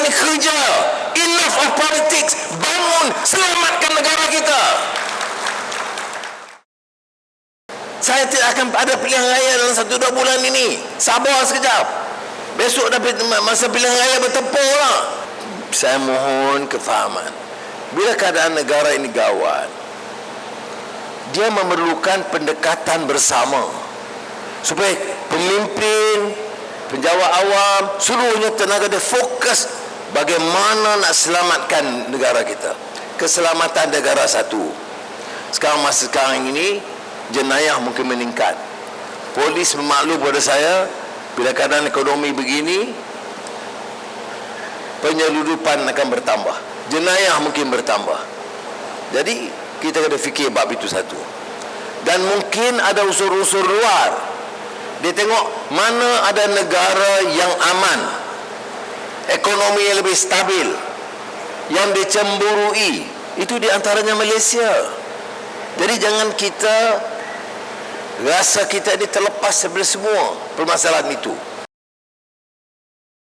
ini kerja. Enough of politics. Bangun, selamatkan negara kita. Saya tidak akan ada pilihan raya dalam 1-2 bulan ini. Sabar sekejap. Besok dah masa pilihan raya bertempur lah. Saya mohon kefahaman. Bila keadaan negara ini gawat, dia memerlukan pendekatan bersama. Supaya pemimpin, penjawat awam, seluruhnya tenaga dia fokus bagaimana nak selamatkan negara kita. Keselamatan negara satu. Masa sekarang ini, jenayah mungkin meningkat. Polis memaklum pada saya, bila keadaan ekonomi begini, penyeludupan akan bertambah, jenayah mungkin bertambah. Jadi kita kena fikir bab itu satu. Dan mungkin ada unsur-unsur luar. Dia tengok mana ada negara yang aman, ekonomi yang lebih stabil, yang dicemburui. Itu di antaranya Malaysia. Jadi jangan kita rasa kita ini terlepas daripada semua permasalahan itu.